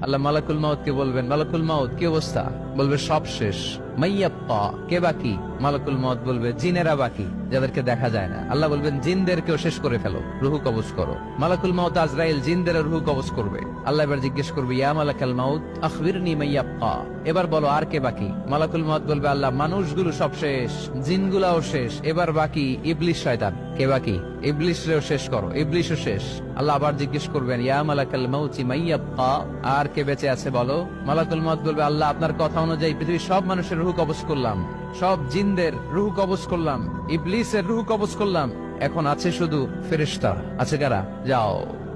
আল্লাহ মালাকুল মাউত কে বলবেন, মালাকুল মাউত কি অবস্থা? বলবে সব শেষ। মাইয়াব্বা, কে বাকি? মালাকুল মাউত বলবে জিনেরা বাকি, যাদেরকে দেখা যায় না। আল্লাহ বলবেন জিনদেরকেও শেষ করে ফেলো, রুহু কবজ করো। মালাকুল মাউত আজরাইল জিনদের রুহু কবজ করবে। আল্লাহ এবার জিজ্ঞেস করবে, ইয়া মালাকাল মাউত আখবিরনি মাইয়াব্বা, এবার বলো আর কে বাকি? মালাকুল মাউত বলবে, আল্লাহ মানুষগুলো সব শেষ, জিনগুলাও শেষ, এবার বাকি ইবলিস শয়তান। কে বাকি? ইবলিসরেও শেষ করো, ইবলিসও শেষ। আল্লাহ আবার জিজ্ঞেস করবেন, ইয়া মালাকাল মাউতি মাইয়াব্বা, আর কে বেঁচে আছে বলো? মালাকুল মাউত বলবে, আল্লাহ আপনার কথা অনুযায়ী পৃথিবীর সব মানুষের রুহু কবজ করলাম, সব জিনদের রুহু কবজ করলাম, ইবলিসের রুহু কবজ করলাম, এখন আছে শুধু ফেরেশতা। আছে কারা? যাও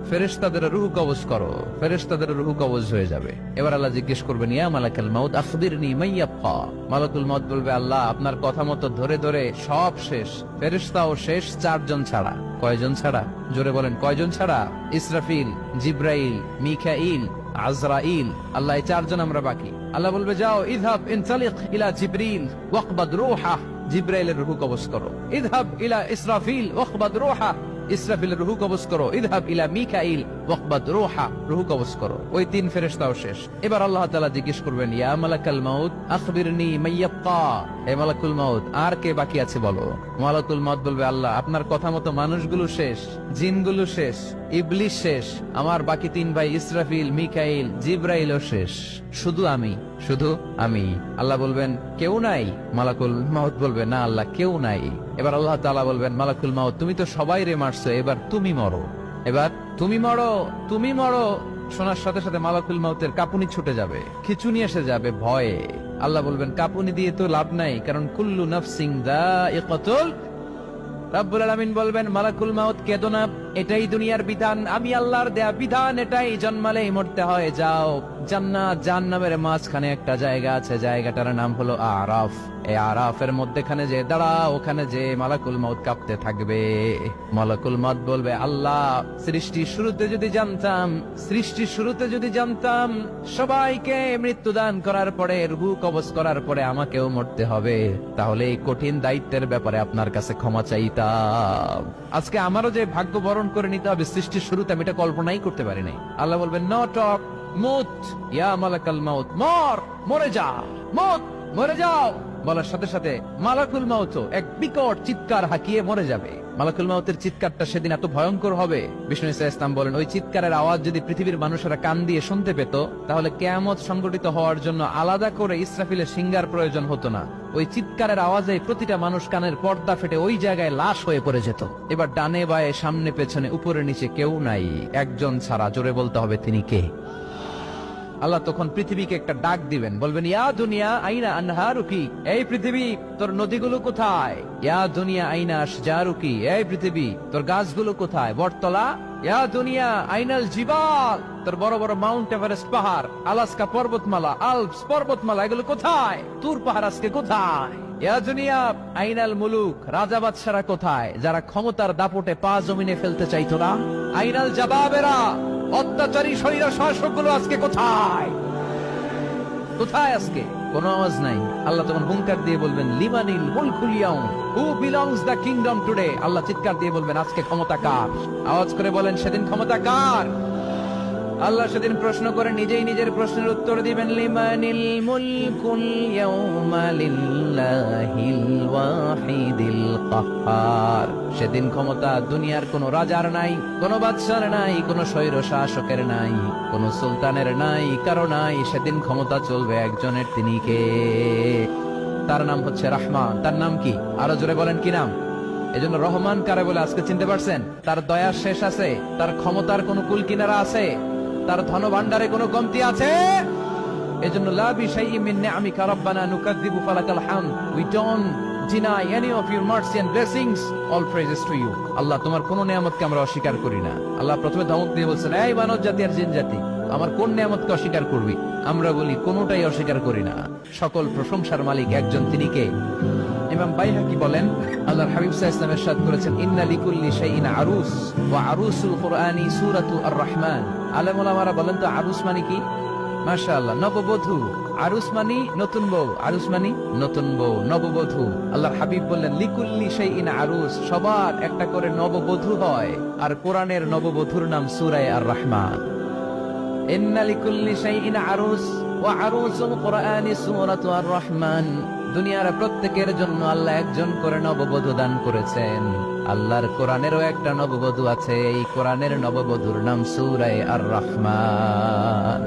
ফেরেশতাদের রুহু কবজ করো। ফেরেশতাদের রুহু কবজ হয়ে যাবে। এবার আল্লাহ জিজ্ঞেস করবেন, ইয়া মালাকাল মাউত আখবিরনি মাইয়াব্বা। মালাকুল মাউত বলবে, আল্লাহ আপনার কথা মতো ধরে ধরে সব শেষ, ফেরেশতাও শেষ, 4 জন ছাড়া। কয়জন ছাড়া? জোরে বলেন, কয়জন ছাড়া? ইসরাফিল, জিব্রাইল, মিকাইল, আজরাইল। আল্লাহ এই 4 জন আমরা বাকি। আল্লাহ বলবে, যাও ইযহাব ইনতালিক ইলা জিবরিল ওয়াকবাদ রূহা, জিব্রাইলের রুহু কবজ করো। ইযহাব ইলা ইসরাফিল ওয়াকবাদ রূহা, ইসরাফিলের রুহু কবজ করো। ইযহাব ইলা মিকাইল ওয়াকবাদ রূহা, রুহু কবজ করো। ওই 3 ফেরেশতাও শেষ। এবার আল্লাহ তাআলা জিজ্ঞেস করবেন, ইয়া মালাকাল মাউত আখবিরনি মাইয়াব্বা, হে মালাকুল মাউত আর কে বাকি আছে বলো? মালাকুল মাউত বলবে, আল্লাহ আপনার কথা মতো মানুষগুলো শেষ, জিনগুলো শেষ, ইবলিস শেষ, আমার বাকি 3 ভাই ইসরাফিল, মিকাইল, জিব্রাইলও শেষ, শুধু আমি, শুধু আমি। আল্লাহ বলবেন, কেউ নাই? মালাকুল মাউত বলবে, না আল্লাহ কেউ নাই। এবার আল্লাহ তাআলা বলবেন, মালাকুল মাউত তুমি তো সবাই রে মারছো, এবার তুমি মরো, এবার তুমি মরো, তুমি মরো। শোনার সাথে সাথে মালাকুল মাউতের কাঁপুনি ছুটে যাবে, খিচুনি এসে যাবে ভয়ে। আল্লাহ বলবেন, কাঁপুনি দিয়ে তো লাভ নাই, কারণ কুল্লু নাফসিন যায়িকাতুল। রব্বুল আলামিন বলবেন, মালাকুল মাউত কেঁদো না, এটাই দুনিয়ার বিধান, আমি আল্লাহর দেয়া বিধান, এটাই, জন্মালেই মরতে হয়। যাও জান্নাত জাহান্নামের মাঝখানে একটা জায়গা আছে, জায়গাটার নাম হলো আরাফ। এই আরাফের মধ্যখানে যে দাঁড়াও, ওখানে যে মালাকুল মাউত কাঁপতে থাকবে। মালাকুল মাউত বলবে, আল্লাহ সৃষ্টির শুরুতে যদি জানতাম, সৃষ্টির শুরুতে যদি জানতাম সবাইকে মৃত্যুদান করার পরে, রুহু কবজ করার পরে আমাকেও মরতে হবে, তাহলে এই কঠিন দায়িত্বের ব্যাপারে আপনার কাছে ক্ষমা চাইতাম। আজকে আমারও যে ভাগ্য বরণ করে নিতে হবে সৃষ্টির শুরুতে, আমি এটা কল্পনাই করতে পারি নাই। আল্লাহ বলবেন, নো টক, মুত ইয়া মালাকাল মাউত, মর, মরে যা, মুত, মরে যাও। বলার সাথে সাথে মালাকুল মাউত এক বিকট চিৎকার হাঁকিয়ে মরে যাবে। মালাকুল মাউতের চিৎকারটা সেদিন এত ভয়ঙ্কর হবে, বিষ্ণু ঈসা ইসলাম বলেন, ওই চিৎকারের আওয়াজ যদি পৃথিবীর মানুষেরা কান দিয়ে শুনতে পেত, তাহলে কিয়ামত সংগঠিত হওয়ার জন্য আলাদা করে ইসরাফিলের সিঙ্গার প্রয়োজন হতো না। ওই চিৎকারের আওয়াজে প্রতিটা মানুষ কানের পর্দা ফেটে ওই জায়গায় লাশ হয়ে পড়ে যেত। এবার ডানে বায়ে সামনে পেছনে উপরে নিচে কেউ নাই, একজন ছাড়া। জোরে বলতে হবে, তিনি কে? আল্লাহ তখন পৃথিবীকে একটা ডাক দিবেন, বলবেন, ইয়া দুনিয়া আইনা আনহারুকি, এই পৃথিবী তোর নদীগুলো কোথায়? ইয়া দুনিয়া আইনা আশজারুকি, এই পৃথিবী তোর গাছগুলো কোথায়? বটতলা। ইয়া দুনিয়া আইনাল জিবাল, তোর বড় বড় মাউন্ট এভারেস্ট পাহাড়, আলাস্কা পর্বতমালা, আলপস পর্বতমালা, এগুলো কোথায়? তুর পাহাড় আজকে কোথায়? ইয়া দুনিয়া আইনাল মুলুক, রাজা বাদশারা কোথায়, যারা ক্ষমতার দাপটে পা জমিনে ফেলতে চাইতো না? আইনাল জাবাবেরা, অত্যাচারী স্বৈর শাসকগুলো আজকে কোথায়? কোথায় আজকে? কোনো আওয়াজ নাই। আল্লাহ তখন হুঙ্কার দিয়ে বলবেন, লিমানিল মুলকুল ইয়াউম, who belongs the kingdom today. Allah চিৎকার দিয়ে বলবেন, আজকে ক্ষমতা কার? আওয়াজ করে বলেন, সেদিন ক্ষমতা কার? আল্লাহ সেদিন প্রশ্ন করে নিজেই নিজের প্রশ্নের উত্তর দিবেন, লিমানিল মুলকুল ইয়াউমা লিল্লাহিল ওয়াহিদিল কাহ্হার। সেদিন ক্ষমতা দুনিয়ার কোন রাজার নাই, কোন বাদশার নাই, কোন স্বৈর শাসকের নাই, কোন সুলতানের নাই, কারো নাই। সেদিন ক্ষমতা চলবে একজনের, তিনি কে? তার নাম হচ্ছে রহমান। তার নাম কি? আরো জোরে বলেন, কি নাম? এজন্য রহমান কারে বলে আজকে চিনতে পারছেন? তার দয়ার শেষ আছে? তার ক্ষমতার কোন কুল কিনারা আছে? তার ধন ভান্ডারে কোনো কমতি আছে? এজন্য লা বিশাইইন মিন নিআমিকা রাব্বানা নুকাযযিবু ফালাকাল হামদ, we don't deny any of your mercy and blessings, all praises to you। আল্লাহ তোমার কোন নিয়ামতকে আমরা অস্বীকার করি না। আল্লাহ প্রথমে ধমক দিয়ে বলছেন, এই মানব জাতি আর জিন জাতি, আমার কোন নিয়ামতকে অস্বীকার করবি? আমরা বলি কোনটাই অস্বীকার করি না। সকল প্রশংসার মালিক একজন, তিনি কে? ইমাম বাইহাকি বলেন, আল্লাহর হাবিব সাল্লাল্লাহু আলাইহি ওয়াসাল্লাম ইরশাদ করেছেন, ইন্না লিকুল্লি শাইইন আরুস ওয়া আরুসুল কুরআনি সূরাতু আর-রাহমান। আলেম ওলামারা বলেন তো আরুস মানে কি? মাশাআল্লাহ, নববধূ। আরুস মানে নতুন বউ, আরুস মানে নতুন বউ, নববধূ। আল্লাহর হাবিব বললেন, লিকুল্লি শাইইন আরুস, সবার একটা করে নববধূ হয়। আর কোরআনের নববধূর নাম সূরা আর-রাহমান। ইন্না লিকুল্লি শাইইন আরুস ওয়া আরুসুল কুরআনি সূরাতু আর রহমান। দুনিয়ার প্রত্যেকের জন্য আল্লাহ একজন করে নববধূ দান করেছেন। আল্লাহর কোরআনেরও একটা নববধূ আছে, এই কোরআনের নববধূর নাম সূরা আর রহমান।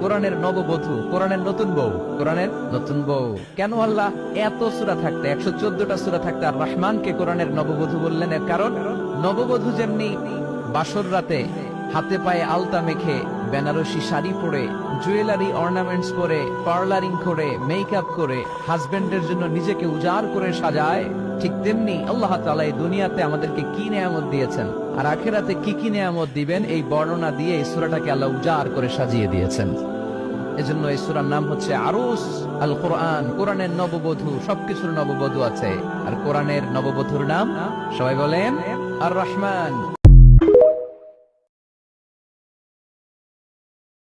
কোরআনের নববধূ, কোরআনের নতুন বউ, কোরআনের নতুন বউ। কেন আল্লাহ এত সূরা থাকতে, 114টা সূরা থাকতে আর রহমানকে কোরআনের নববধূ বললেন? এর কারণ নববধূ যেমনি বাসর রাতে হাতে পায়ে আলতা মেখে, বেনারসি শাড়ি পরে, জুয়েলারি অর্নামেন্টস পরে, পার্লারিং করে, মেকআপ করে হাজবেন্ডের জন্য নিজেকে উজাড় করে সাজায়, ঠিক তেমনি আল্লাহ তাআলা এই দুনিয়াতে আমাদেরকে কি নেয়ামত দিয়েছেন আর আখিরাতে কি কি নেয়ামত দিবেন, এই বর্ণনা দিয়ে এই সূরাটাকে আল্লাহ উজাড় করে সাজিয়ে দিয়েছেন। এজন্য এই সূরার নাম হচ্ছে আরুস আল কোরআন। কোরআনের নববধূ, সবকিছুর নববধূ আছে। আর কোরআনের নববধূর নাম সবাই বলেন আর রহমান।